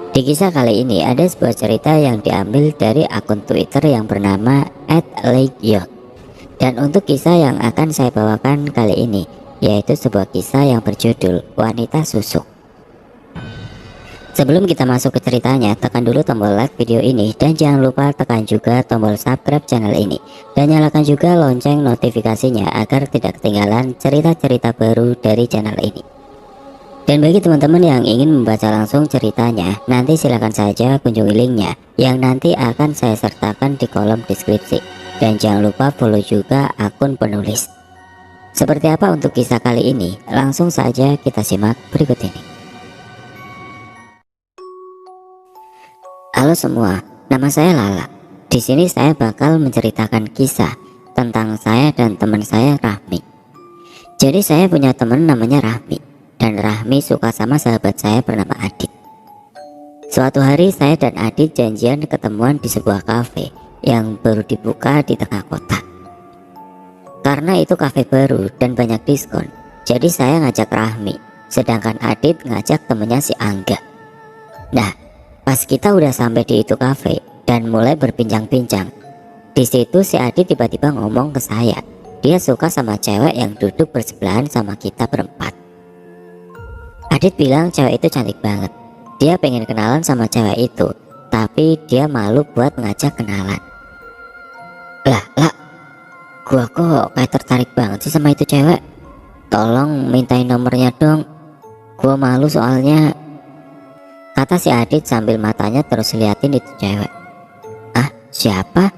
Di kisah kali ini ada sebuah cerita yang diambil dari akun Twitter yang bernama @legyot. Dan untuk kisah yang akan saya bawakan kali ini, yaitu sebuah kisah yang berjudul Wanita Susuk. Sebelum kita masuk ke ceritanya, tekan dulu tombol like video ini dan jangan lupa tekan juga tombol subscribe channel ini dan nyalakan juga lonceng notifikasinya agar tidak ketinggalan cerita-cerita baru dari channel ini. Dan bagi teman-teman yang ingin membaca langsung ceritanya, nanti silakan saja kunjungi linknya yang nanti akan saya sertakan di kolom deskripsi. Dan jangan lupa follow juga akun penulis. Seperti apa untuk kisah kali ini? Langsung saja kita simak berikut ini. Halo semua, nama saya Lala. Di sini saya bakal menceritakan kisah tentang saya dan teman saya Rahmi. Jadi saya punya teman namanya Rahmi. Dan Rahmi suka sama sahabat saya bernama Adit. Suatu hari saya dan Adit janjian ketemuan di sebuah kafe yang baru dibuka di tengah kota. Karena itu kafe baru dan banyak diskon, jadi saya ngajak Rahmi, sedangkan Adit ngajak temennya si Angga. Nah, pas kita udah sampai di itu kafe dan mulai berbincang-bincang, di situ si Adit tiba-tiba ngomong ke saya, dia suka sama cewek yang duduk bersebelahan sama kita berempat. Adit bilang cewek itu cantik banget. Dia pengen kenalan sama cewek itu, tapi dia malu buat ngajak kenalan. Lah, gua kok kayak tertarik banget sih sama itu cewek. Tolong mintain nomornya dong. Gua malu soalnya, kata si Adit sambil matanya terus liatin itu cewek. Ah, siapa?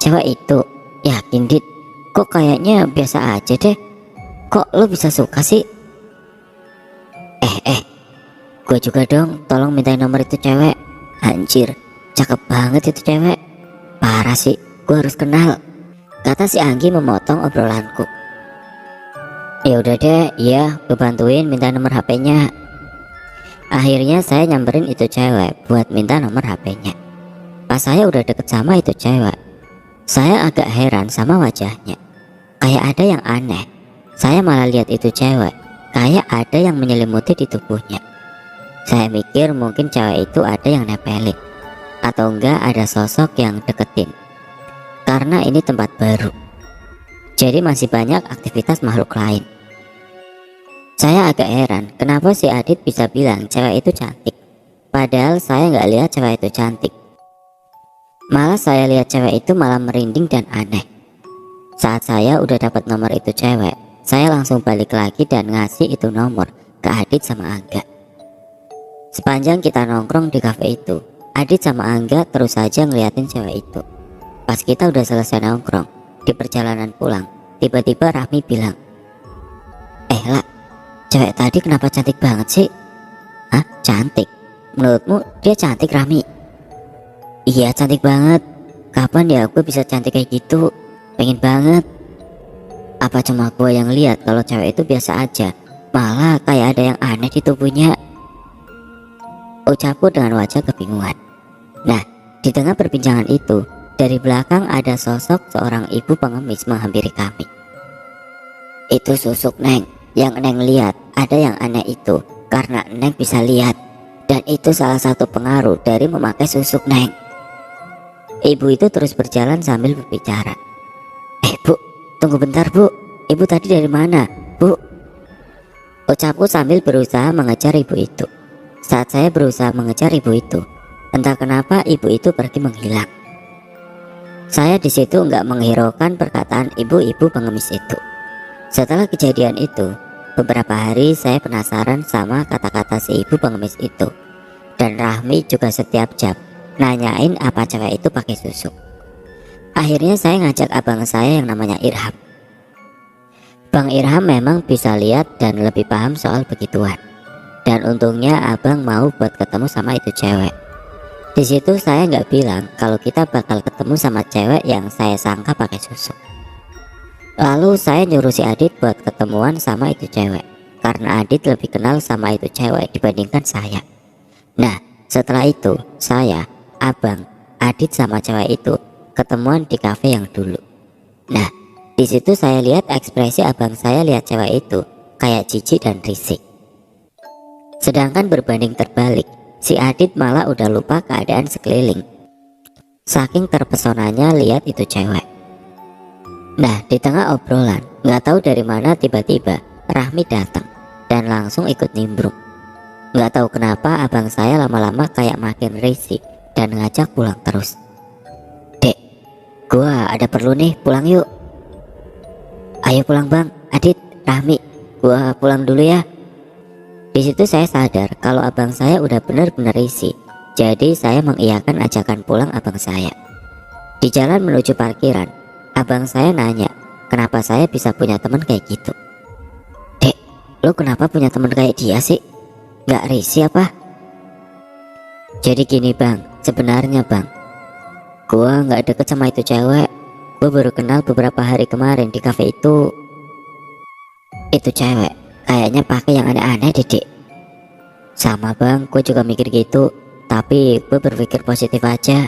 Cewek itu? Yakin Dit? Kok kayaknya biasa aja deh. Kok lo bisa suka sih? Gue juga dong, tolong mintain nomor itu cewek. Anjir, cakep banget itu cewek. Parah sih, gue harus kenal, kata si Anggi memotong obrolanku. Ya udah deh, iya, gue bantuin minta nomor HP-nya. Akhirnya saya nyamperin itu cewek buat minta nomor HP-nya. Pas saya udah deket sama itu cewek, saya agak heran sama wajahnya. Kayak ada yang aneh. Saya malah lihat itu cewek, kayak ada yang menyelimuti di tubuhnya. Saya mikir mungkin cewek itu ada yang nepelin, atau enggak ada sosok yang deketin. Karena ini tempat baru, jadi masih banyak aktivitas makhluk lain. Saya agak heran kenapa si Adit bisa bilang cewek itu cantik, padahal saya nggak lihat cewek itu cantik. Malah saya lihat cewek itu malah merinding dan aneh. Saat saya udah dapat nomor itu cewek, saya langsung balik lagi dan ngasih itu nomor ke Adit sama Angga. Sepanjang kita nongkrong di kafe itu, Adit sama Angga terus saja ngeliatin cewek itu. Pas kita udah selesai nongkrong, di perjalanan pulang, tiba-tiba Rahmi bilang, Lah, cewek tadi kenapa cantik banget sih? Hah? Cantik? Menurutmu dia cantik, Rahmi? Iya, cantik banget. Kapan ya gue bisa cantik kayak gitu? Pengen banget. Apa cuma gue yang lihat kalau cewek itu biasa aja, malah kayak ada yang aneh di tubuhnya? Ucapku dengan wajah kebingungan. Nah, di tengah perbincangan itu, dari belakang ada sosok seorang ibu pengemis menghampiri kami. Itu Susuk, Neng. Yang Neng lihat ada yang aneh itu karena Neng bisa lihat, dan itu salah satu pengaruh dari memakai susuk, Neng. Ibu itu terus berjalan sambil berbicara. Bu, tunggu bentar Bu. Ibu tadi dari mana, Bu? Ucapku sambil berusaha mengejar ibu itu. Saat saya berusaha mengejar ibu itu, entah kenapa ibu itu pergi menghilang. Saya di situ nggak menghiraukan perkataan ibu-ibu pengemis itu. Setelah kejadian itu, beberapa hari saya penasaran sama kata-kata si ibu pengemis itu. Dan Rahmi juga setiap jam nanyain apa cewek itu pakai susuk. Akhirnya saya ngajak abang saya yang namanya Irham. Bang Irham memang bisa lihat dan lebih paham soal begituan. Dan untungnya abang mau buat ketemu sama itu cewek. Di situ saya nggak bilang kalau kita bakal ketemu sama cewek yang saya sangka pakai susuk. Lalu saya nyuruh si Adit buat ketemuan sama itu cewek, karena Adit lebih kenal sama itu cewek dibandingkan saya. Nah, setelah itu saya, abang, Adit sama cewek itu ketemuan di kafe yang dulu. Nah, di situ saya lihat ekspresi abang saya lihat cewek itu kayak jijik dan risik. Sedangkan berbanding terbalik, Si Adit malah udah lupa keadaan sekeliling, saking terpesonanya lihat itu cewek. Nah, di tengah obrolan, nggak tahu dari mana tiba-tiba Rahmi datang dan langsung ikut nimbrung. Nggak tahu kenapa abang saya lama-lama kayak makin risih dan ngajak pulang terus. Dek, gua ada perlu nih, pulang yuk. Ayo pulang bang, Adit, Rahmi, gua pulang dulu ya. Di situ saya sadar kalau abang saya udah benar-benar risih. Jadi saya mengiyakan ajakan pulang abang saya. Di jalan menuju parkiran, abang saya nanya kenapa saya bisa punya teman kayak gitu. Dek, lo kenapa punya teman kayak dia sih? Gak risih apa? Jadi gini bang, sebenarnya bang, gua gak deket sama itu cewek. Gua baru kenal beberapa hari kemarin di cafe itu. Itu cewek kayaknya pakai yang aneh-aneh dek. Sama bang, gue juga mikir gitu. Tapi gue berpikir positif aja.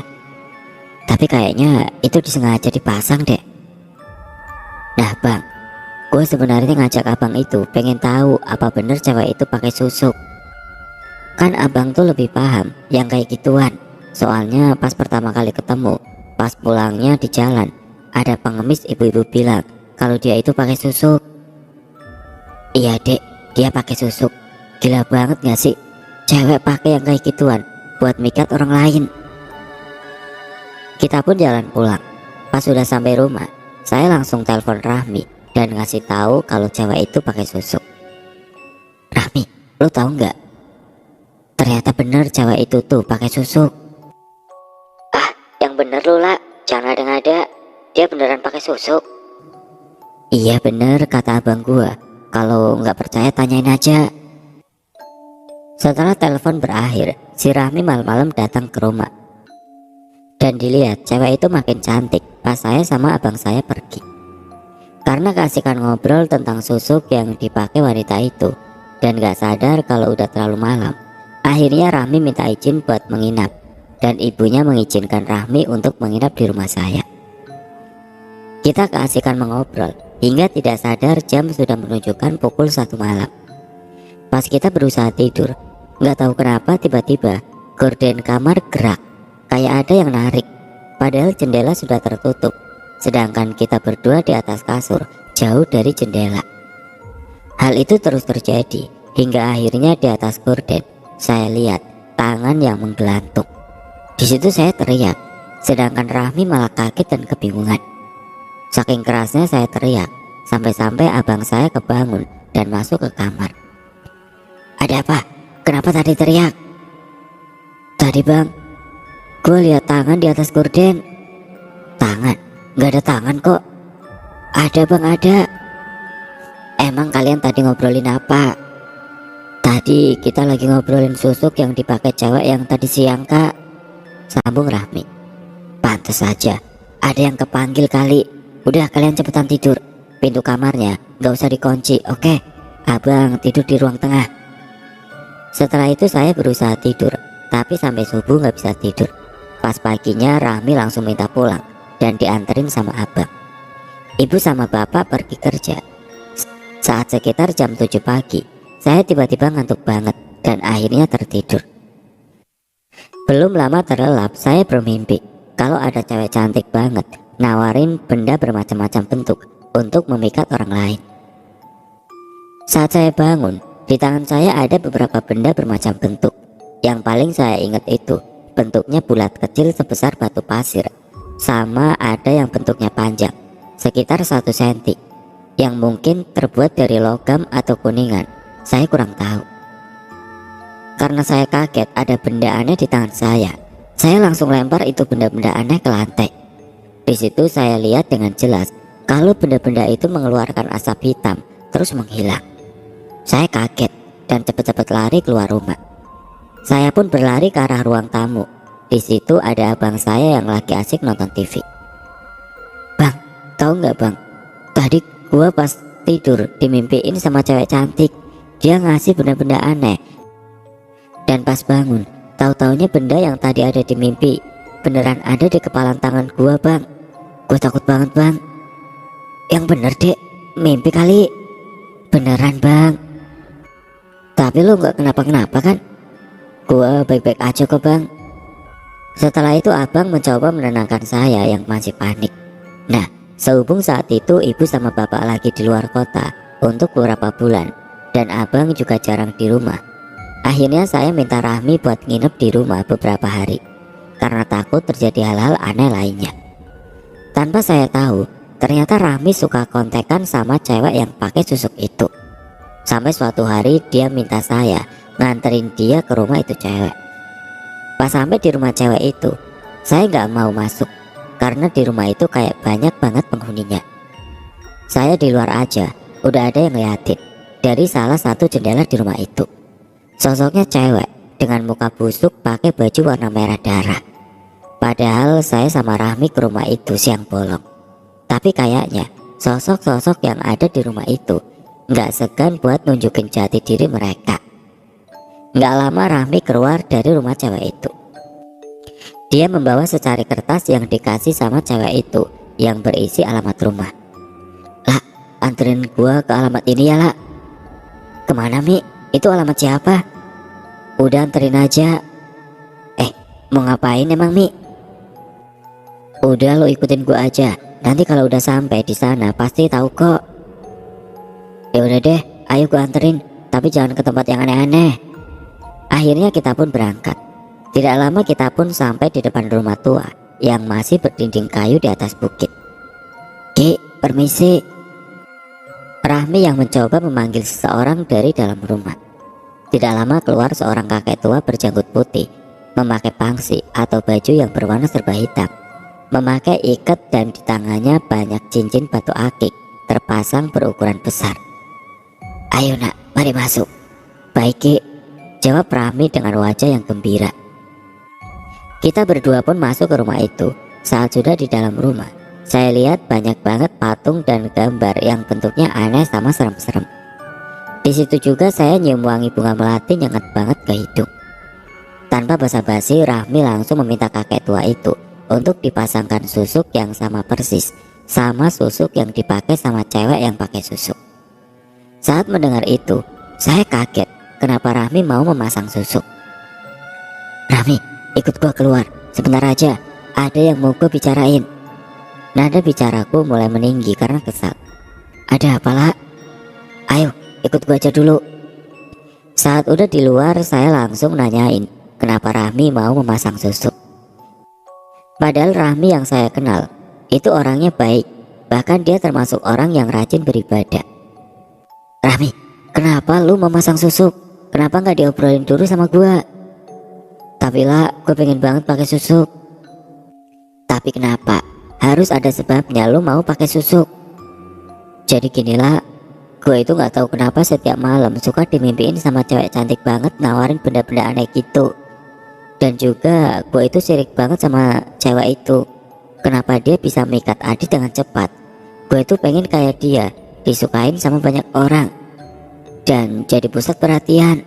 Tapi kayaknya itu disengaja dipasang deh. Nah bang, gue sebenarnya ngajak abang itu pengen tahu apa bener cewek itu pakai susuk. Kan abang tuh lebih paham yang kayak gituan. Soalnya pas pertama kali ketemu, pas pulangnya di jalan, ada pengemis ibu-ibu bilang kalau dia itu pakai susuk. Iya dek, dia pakai susuk. Gila banget gak sih? Cewek pakai yang kayak gituan buat mikat orang lain. Kita pun jalan pulang. Pas sudah sampai rumah, saya langsung telepon Rahmi dan ngasih tahu kalau cewek itu pakai susuk. Rahmi, lo tahu nggak? Ternyata bener cewek itu tuh pakai susuk. Ah, yang bener lo lah, jangan ada-ada. Dia beneran pakai susuk. Iya bener kata abang gua. Kalau nggak percaya tanyain aja. Setelah telepon berakhir, si Rahmi malam-malam datang ke rumah. Dan dilihat cewek itu makin cantik pas saya sama abang saya pergi. Karena keasikan ngobrol tentang susuk yang dipakai wanita itu dan gak sadar kalau udah terlalu malam, akhirnya Rahmi minta izin buat menginap. Dan ibunya mengizinkan Rahmi untuk menginap di rumah saya. Kita keasikan mengobrol hingga tidak sadar jam sudah menunjukkan pukul 1 malam. Pas kita berusaha tidur, gak tahu kenapa tiba-tiba gorden kamar gerak, kayak ada yang narik. Padahal jendela sudah tertutup, sedangkan kita berdua di atas kasur, jauh dari jendela. Hal itu terus terjadi hingga akhirnya di atas gorden saya lihat tangan yang menggelantung. Di situ saya teriak, sedangkan Rahmi malah kaget dan kebingungan. Saking kerasnya saya teriak, sampai-sampai abang saya kebangun dan masuk ke kamar. Ada apa? Kenapa tadi teriak? Tadi bang, gue lihat tangan di atas gorden. Tangan? Gak ada tangan kok. Ada bang, ada. Emang kalian tadi ngobrolin apa? Tadi kita lagi ngobrolin susuk yang dipakai cewek yang tadi siang kak, sambung Rahmi. Pantes saja, ada yang kepanggil kali. Udah kalian cepetan tidur. Pintu kamarnya gak usah dikunci, oke? Abang tidur di ruang tengah. Setelah itu saya berusaha tidur, tapi sampai subuh gak bisa tidur. Pas paginya Rahmi langsung minta pulang dan dianterin sama abang. Ibu sama bapak pergi kerja. Saat sekitar jam 7 pagi, saya tiba-tiba ngantuk banget dan akhirnya tertidur. Belum lama terlelap, saya bermimpi kalau ada cewek cantik banget nawarin benda bermacam-macam bentuk untuk memikat orang lain. Saat saya bangun, di tangan saya ada beberapa benda bermacam bentuk. Yang paling saya ingat itu bentuknya bulat kecil sebesar batu pasir, sama ada yang bentuknya panjang sekitar 1 cm, yang mungkin terbuat dari logam atau kuningan. Saya kurang tahu. Karena saya kaget ada benda aneh di tangan saya langsung lempar itu benda-benda aneh ke lantai. Di situ saya lihat dengan jelas kalau benda-benda itu mengeluarkan asap hitam terus menghilang. Saya kaget dan cepat-cepat lari keluar rumah. Saya pun berlari ke arah ruang tamu. Di situ ada abang saya yang lagi asik nonton TV. Bang, tahu nggak bang? Tadi gua pas tidur dimimpiin sama cewek cantik. Dia ngasih benda-benda aneh. Dan pas bangun, tahu-taunya benda yang tadi ada di mimpi beneran ada di kepalan tangan gua bang. Gue takut banget bang. Yang bener dek, mimpi kali. Beneran bang. Tapi lo nggak kenapa-kenapa kan? Gua baik-baik aja kok bang. Setelah itu abang mencoba menenangkan saya yang masih panik. Nah, sehubung saat itu ibu sama bapak lagi di luar kota untuk beberapa bulan, dan abang juga jarang di rumah. Akhirnya saya minta Rahmi buat nginep di rumah beberapa hari, karena takut terjadi hal-hal aneh lainnya. Tanpa saya tahu, ternyata Rahmi suka kontekan sama cewek yang pakai susuk itu. Sampai suatu hari dia minta saya nganterin dia ke rumah itu cewek. Pas sampai di rumah cewek itu, saya nggak mau masuk karena di rumah itu kayak banyak banget penghuninya. Saya di luar aja, udah ada yang ngeliatin dari salah satu jendela di rumah itu. Sosoknya cewek dengan muka busuk pakai baju warna merah darah. Padahal saya sama Rahmi ke rumah itu siang bolong. Tapi kayaknya sosok-sosok yang ada di rumah itu nggak segan buat nunjukin jati diri mereka. Nggak lama Rahmi keluar dari rumah cewek itu. Dia membawa secari kertas yang dikasih sama cewek itu yang berisi alamat rumah. Lah, anterin gua ke alamat ini ya lah. Kemana Mi? Itu alamat siapa? Udah anterin aja. Mau ngapain emang Mi? Udah lo ikutin gua aja. Nanti kalau udah sampai di sana pasti tahu kok. Ya udah deh, ayo gua anterin. Tapi jangan ke tempat yang aneh-aneh. Akhirnya kita pun berangkat. Tidak lama kita pun sampai di depan rumah tua yang masih berdinding kayu di atas bukit. Ki, permisi. Rahmi yang mencoba memanggil seseorang dari dalam rumah. Tidak lama keluar seorang kakek tua berjanggut putih, memakai pangsi atau baju yang berwarna serba hitam, memakai ikat dan di tangannya banyak cincin batu akik terpasang berukuran besar. Ayo nak, mari masuk. Baik Ki, jawab Rahmi dengan wajah yang gembira. Kita berdua pun masuk ke rumah itu. Saat sudah di dalam rumah, saya lihat banyak banget patung dan gambar yang bentuknya aneh sama serem-serem. Di situ juga saya nyium wangi bunga melati nyengat banget ke hidung. Tanpa basa-basi, Rahmi langsung meminta kakek tua itu untuk dipasangkan susuk yang sama persis sama susuk yang dipakai sama cewek yang pakai susuk. Saat mendengar itu, saya kaget kenapa Rahmi mau memasang susuk. Rahmi, ikut gua keluar, sebentar aja, ada yang mau gua bicarain. Nada bicaraku mulai meninggi karena kesal. Ada apalah? Ayo, ikut gua aja dulu. Saat udah di luar, saya langsung nanyain kenapa Rahmi mau memasang susuk. Padahal Rahmi yang saya kenal itu orangnya baik, bahkan dia termasuk orang yang rajin beribadah. Rahmi, kenapa lu memasang susuk? Kenapa nggak diobrolin dulu sama gua? Tapi lah, gue pengen banget pakai susuk. Tapi kenapa? Harus ada sebabnya lu mau pakai susuk. Jadi ginilah, gue itu nggak tahu kenapa setiap malam suka dimimpiin sama cewek cantik banget nawarin benda-benda aneh gitu. Dan juga gue itu sirik banget sama cewek itu. Kenapa dia bisa mikat Adi dengan cepat? Gue itu pengen kayak dia, disukain sama banyak orang dan jadi pusat perhatian.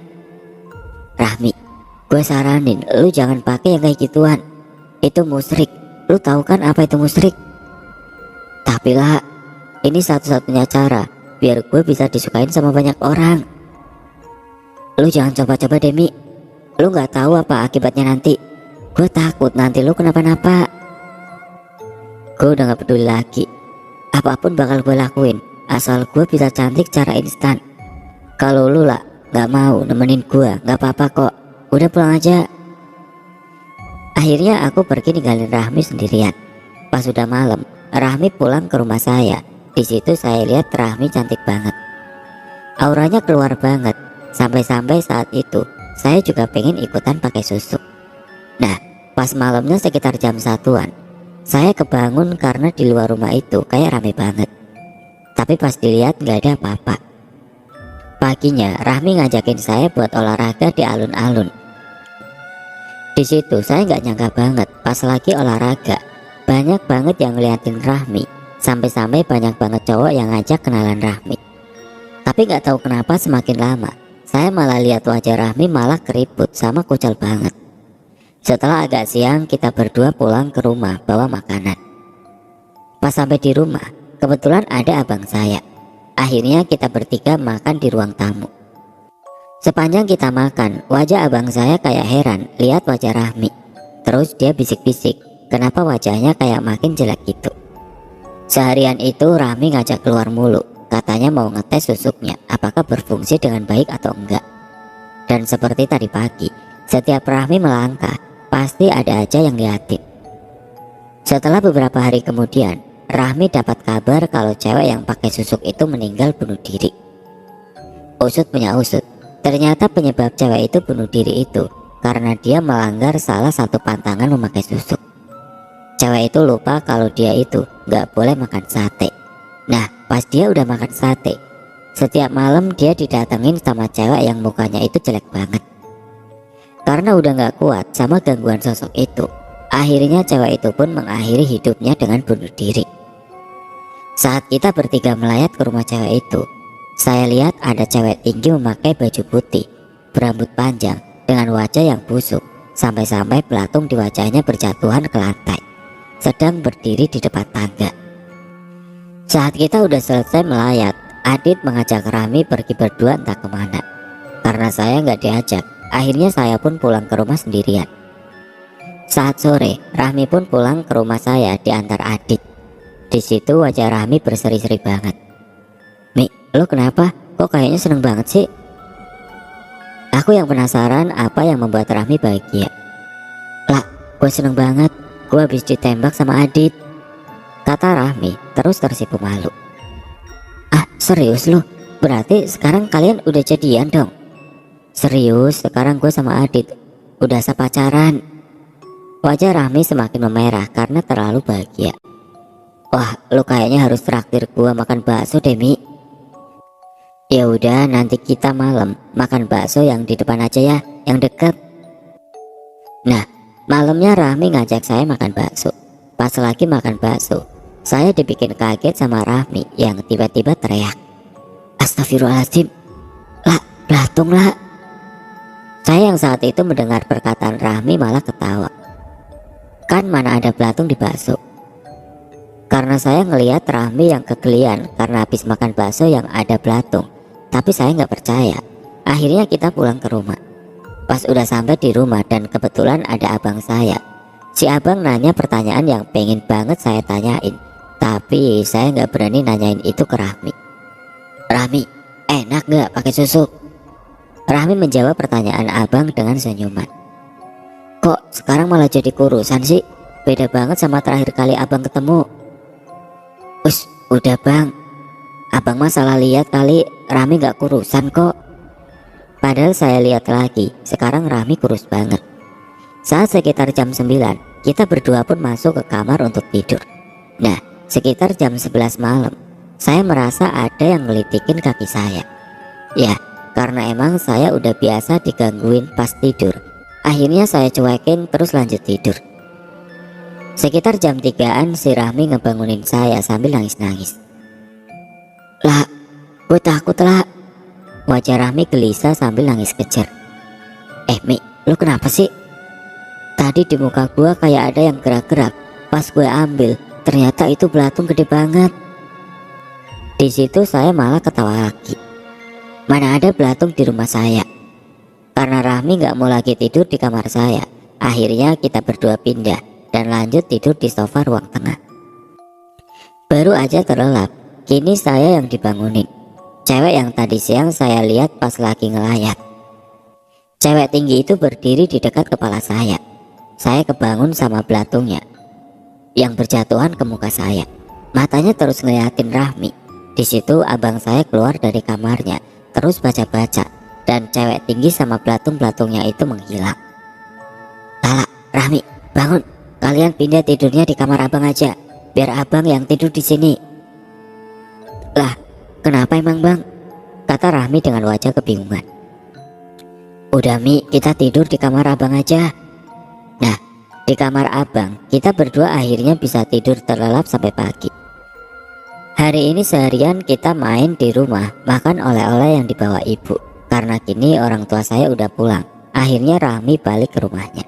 Rahmi, gue saranin lu jangan pakai yang kayak gituan. Itu musyrik. Lu tahu kan apa itu musyrik? Tapi lah, ini satu-satunya cara biar gue bisa disukain sama banyak orang. Lu jangan coba-coba Demi. Lu gak tahu apa akibatnya nanti. Gue takut nanti lu kenapa-napa. Gue udah gak peduli lagi. Apapun bakal gue lakuin asal gue bisa cantik secara instan. Kalau lu lah gak mau nemenin gue, gak apa-apa kok. Udah pulang aja. Akhirnya aku pergi ninggalin Rahmi sendirian. Pas sudah malam, Rahmi pulang ke rumah saya. Di situ saya lihat Rahmi cantik banget. Auranya keluar banget. Sampai-sampai saat itu saya juga pengen ikutan pakai susuk. Nah, pas malamnya sekitar jam 1-an, saya kebangun karena di luar rumah itu kayak rame banget. Tapi pas dilihat nggak ada apa-apa. Paginya Rahmi ngajakin saya buat olahraga di alun-alun. Di situ saya nggak nyangka banget pas lagi olahraga banyak banget yang ngeliatin Rahmi. Sampai-sampai banyak banget cowok yang ngajak kenalan Rahmi. Tapi nggak tahu kenapa semakin lama saya malah lihat wajah Rahmi malah keriput sama kucel banget. Setelah agak siang kita berdua pulang ke rumah bawa makanan. Pas sampai di rumah kebetulan ada abang saya. Akhirnya kita bertiga makan di ruang tamu. Sepanjang kita makan, wajah abang saya kayak heran lihat wajah Rahmi. Terus dia bisik-bisik, kenapa wajahnya kayak makin jelek gitu. Seharian itu Rahmi ngajak keluar mulu, katanya mau ngetes susuknya apakah berfungsi dengan baik atau enggak. Dan seperti tadi pagi, setiap Rahmi melangkah, pasti ada aja yang liatin. Setelah beberapa hari kemudian, Rahmi dapat kabar kalau cewek yang pakai susuk itu meninggal bunuh diri. Usut punya usut, ternyata penyebab cewek itu bunuh diri itu karena dia melanggar salah satu pantangan memakai susuk. Cewek itu lupa kalau dia itu gak boleh makan sate. Nah, pas dia udah makan sate, setiap malam dia didatengin sama cewek yang mukanya itu jelek banget. Karena udah gak kuat sama gangguan sosok itu, akhirnya cewek itu pun mengakhiri hidupnya dengan bunuh diri. Saat kita bertiga melayat ke rumah cewek itu, saya lihat ada cewek tinggi memakai baju putih, berambut panjang, dengan wajah yang busuk, sampai-sampai belatung di wajahnya berjatuhan ke lantai, sedang berdiri di depan tangga. Saat kita udah selesai melayat, Adit mengajak Rahmi pergi berdua entah kemana. Karena saya nggak diajak, akhirnya saya pun pulang ke rumah sendirian. Saat sore, Rahmi pun pulang ke rumah saya diantar Adit. Di situ wajah Rahmi berseri-seri banget. "Mi, lo kenapa? Kok kayaknya seneng banget sih?" Aku yang penasaran apa yang membuat Rahmi bahagia. "Lah, gue seneng banget. Gue habis ditembak sama Adit," kata Rahmi terus tersipu malu. "Ah, serius lo? Berarti sekarang kalian udah jadian dong?" "Serius, sekarang gue sama Adit udah sepacaran." Wajah Rahmi semakin memerah karena terlalu bahagia. "Wah, lu kayaknya harus traktir gua makan bakso deh, Mi." "Ya udah, nanti kita malam makan bakso yang di depan aja ya, yang deket." Nah, malamnya Rahmi ngajak saya makan bakso. Pas lagi makan bakso, saya dibikin kaget sama Rahmi yang tiba-tiba teriak, "Astagfirullahaladzim, lah, belatung lah." Saya yang saat itu mendengar perkataan Rahmi malah ketawa. Kan mana ada belatung di bakso. Karena saya ngelihat Rahmi yang kegelian karena habis makan bakso yang ada belatung. Tapi saya nggak percaya. Akhirnya kita pulang ke rumah. Pas udah sampai di rumah dan kebetulan ada abang saya. Si abang nanya pertanyaan yang pengen banget saya tanyain. Tapi saya nggak berani nanyain itu ke Rahmi. "Rahmi, enak nggak pakai susuk?" Rahmi menjawab pertanyaan abang dengan senyuman. "Kok sekarang malah jadi kurusan sih? Beda banget sama terakhir kali abang ketemu." Udah bang, abang mah salah lihat kali, Rahmi gak kurusan kok." Padahal saya lihat lagi, sekarang Rahmi kurus banget. Saat sekitar jam 9, kita berdua pun masuk ke kamar untuk tidur. Nah, sekitar jam 11 malam, saya merasa ada yang ngelitikin kaki saya. Ya, karena emang saya udah biasa digangguin pas tidur. Akhirnya saya cuekin terus lanjut tidur. Sekitar jam 3-an si Rahmi ngebangunin saya sambil nangis-nangis. "Lah, gue takut lah." Wajah Rahmi gelisah sambil nangis kejer. Mi, lu kenapa sih?" "Tadi di muka gue kayak ada yang gerak-gerak. Pas gue ambil, ternyata itu belatung gede banget." Di situ saya malah ketawa lagi. Mana ada belatung di rumah saya. Karena Rahmi gak mau lagi tidur di kamar saya, akhirnya kita berdua pindah dan lanjut tidur di sofa ruang tengah. Baru aja terlelap, kini saya yang dibangunin. Cewek yang tadi siang saya lihat pas lagi ngelayat. Cewek tinggi itu berdiri di dekat kepala saya. Saya kebangun sama belatungnya yang berjatuhan ke muka saya. Matanya terus ngeliatin Rahmi. Di situ abang saya keluar dari kamarnya, terus baca-baca, dan cewek tinggi sama belatung-belatungnya itu menghilang. "Lala, Rahmi, bangun. Kalian pindah tidurnya di kamar abang aja, biar abang yang tidur di sini." "Lah, kenapa emang bang?" kata Rahmi dengan wajah kebingungan. "Udah Mi, kita tidur di kamar abang aja." Nah, di kamar abang, kita berdua akhirnya bisa tidur terlelap sampai pagi. Hari ini seharian kita main di rumah, makan oleh-oleh yang dibawa ibu. Karena kini orang tua saya udah pulang, akhirnya Rahmi balik ke rumahnya.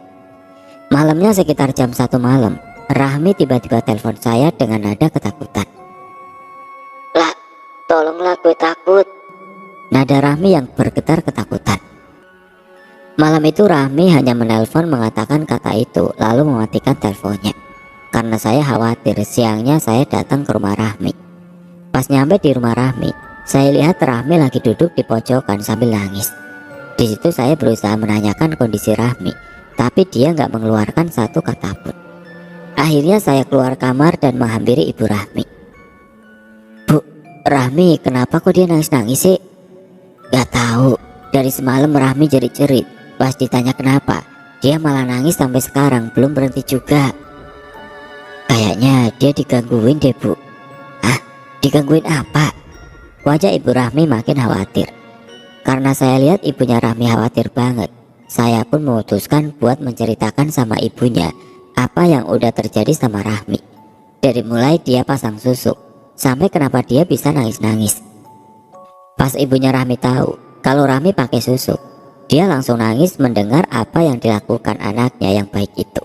Malamnya sekitar jam 1 malam, Rahmi tiba-tiba telepon saya dengan nada ketakutan. "Lah, tolonglah gue takut." nada Rahmi yang bergetar ketakutan. Malam itu Rahmi hanya menelpon mengatakan kata itu lalu mematikan teleponnya. Karena saya khawatir, siangnya saya datang ke rumah Rahmi. Pas nyampe di rumah Rahmi, saya lihat Rahmi lagi duduk di pojokan sambil nangis. Di situ saya berusaha menanyakan kondisi Rahmi, tapi dia nggak mengeluarkan satu kata pun. Akhirnya saya keluar kamar dan menghampiri ibu Rahmi. Bu, Rahmi kenapa kok dia nangis-nangis sih? Gak tahu, dari semalam Rahmi jerit-jerit. Pas ditanya kenapa, dia malah nangis sampai sekarang belum berhenti juga. Kayaknya dia digangguin deh bu. Hah? Digangguin apa? Wajah ibu Rahmi makin khawatir. Karena saya lihat ibunya Rahmi khawatir banget, saya pun memutuskan buat menceritakan sama ibunya apa yang udah terjadi sama Rahmi. Dari mulai dia pasang susuk, sampai kenapa dia bisa nangis-nangis. Pas ibunya Rahmi tahu kalau Rahmi pakai susuk, dia langsung nangis mendengar apa yang dilakukan anaknya yang baik itu.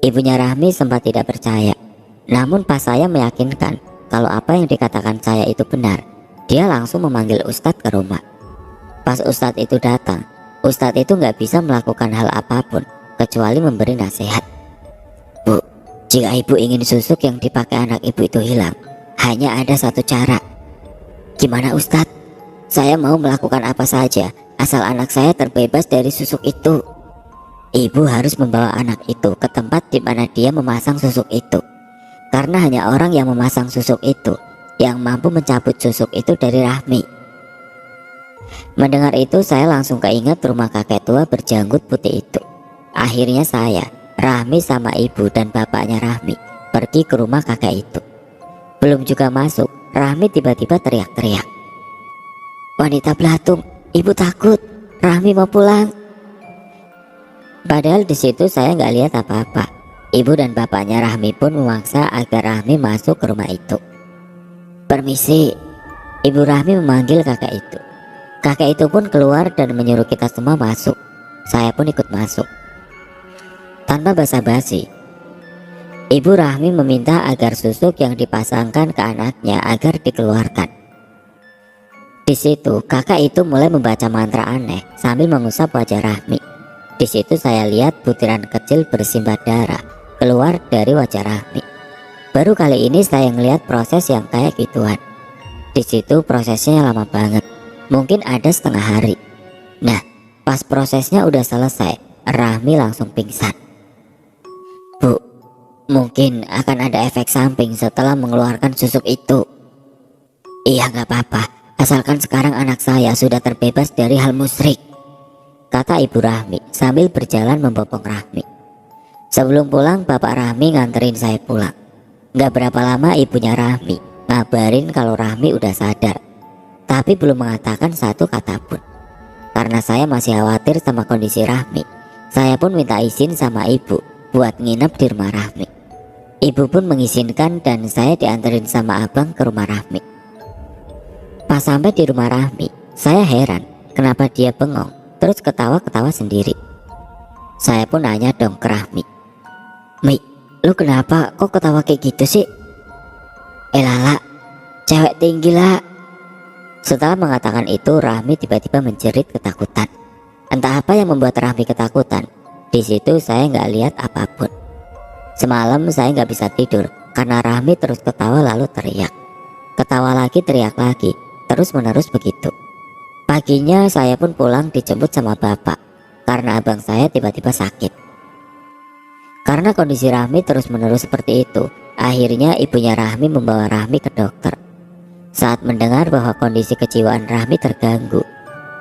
Ibunya Rahmi sempat tidak percaya. Namun pas saya meyakinkan kalau apa yang dikatakan saya itu benar, dia langsung memanggil Ustadz ke rumah. Pas Ustadz itu datang, Ustadz itu nggak bisa melakukan hal apapun kecuali memberi nasihat. Bu, jika ibu ingin susuk yang dipakai anak ibu itu hilang, hanya ada satu cara. Gimana Ustadz? Saya mau melakukan apa saja asal anak saya terbebas dari susuk itu. Ibu harus membawa anak itu ke tempat di mana dia memasang susuk itu. Karena hanya orang yang memasang susuk itu yang mampu mencabut susuk itu dari Rahmi. Mendengar itu saya langsung keinget rumah kakek tua berjanggut putih itu. Akhirnya saya, Rahmi sama ibu dan bapaknya Rahmi pergi ke rumah kakek itu. Belum juga masuk, Rahmi tiba-tiba teriak-teriak. Wanita belatung, ibu takut, Rahmi mau pulang. Padahal di situ saya nggak lihat apa-apa. Ibu dan bapaknya Rahmi pun memaksa agar Rahmi masuk ke rumah itu. Permisi, ibu Rahmi memanggil kakek itu. Kakek itu pun keluar dan menyuruh kita semua masuk. Saya pun ikut masuk. Tanpa basa-basi, ibu Rahmi meminta agar susuk yang dipasangkan ke anaknya agar dikeluarkan. Di situ kakak itu mulai membaca mantra aneh sambil mengusap wajah Rahmi. Di situ saya lihat butiran kecil bersimbah darah keluar dari wajah Rahmi. Baru kali ini saya ngelihat proses yang kayak gituan. Di situ prosesnya lama banget, mungkin ada setengah hari. Nah, pas prosesnya udah selesai, Rahmi langsung pingsan. Bu, mungkin akan ada efek samping setelah mengeluarkan susuk itu. Iya nggak apa-apa, asalkan sekarang anak saya sudah terbebas dari hal musyrik, kata ibu Rahmi sambil berjalan membopong Rahmi. Sebelum pulang bapak Rahmi nganterin saya pulang. Gak berapa lama ibunya Rahmi ngabarin kalau Rahmi udah sadar, tapi belum mengatakan satu kata pun. Karena saya masih khawatir sama kondisi Rahmi, saya pun minta izin sama ibu buat nginep di rumah Rahmi. Ibu pun mengizinkan dan saya dianterin sama abang ke rumah Rahmi. Pas sampai di rumah Rahmi, saya heran kenapa dia bengong terus ketawa-ketawa sendiri. Saya pun nanya dong ke Rahmi, Mi, lu kenapa kok ketawa kayak gitu sih? Lala, cewek tinggi lah. Setelah mengatakan itu, Rahmi tiba-tiba menjerit ketakutan. Entah apa yang membuat Rahmi ketakutan. Di situ saya nggak lihat apapun. Semalam saya nggak bisa tidur karena Rahmi terus ketawa lalu teriak. Ketawa lagi, teriak lagi, terus menerus begitu. Paginya saya pun pulang dijemput sama bapak karena abang saya tiba-tiba sakit. Karena kondisi Rahmi terus menerus seperti itu, akhirnya ibunya Rahmi membawa Rahmi ke dokter. Saat mendengar bahwa kondisi kejiwaan Rahmi terganggu,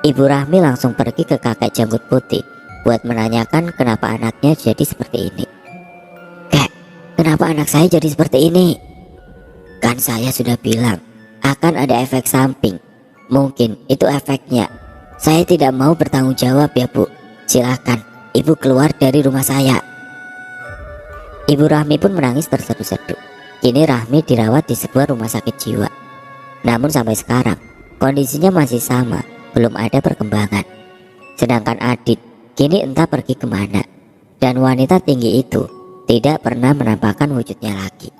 ibu Rahmi langsung pergi ke kakek janggut putih buat menanyakan kenapa anaknya jadi seperti ini. Kek, kenapa anak saya jadi seperti ini? Kan saya sudah bilang akan ada efek samping. Mungkin itu efeknya. Saya tidak mau bertanggung jawab ya bu. Silakan ibu keluar dari rumah saya. Ibu Rahmi pun menangis terseduh-seduh. Kini Rahmi dirawat di sebuah rumah sakit jiwa. Namun sampai sekarang kondisinya masih sama, belum ada perkembangan. Sedangkan Adit kini entah pergi kemana. Dan wanita tinggi itu tidak pernah menampakkan wujudnya lagi.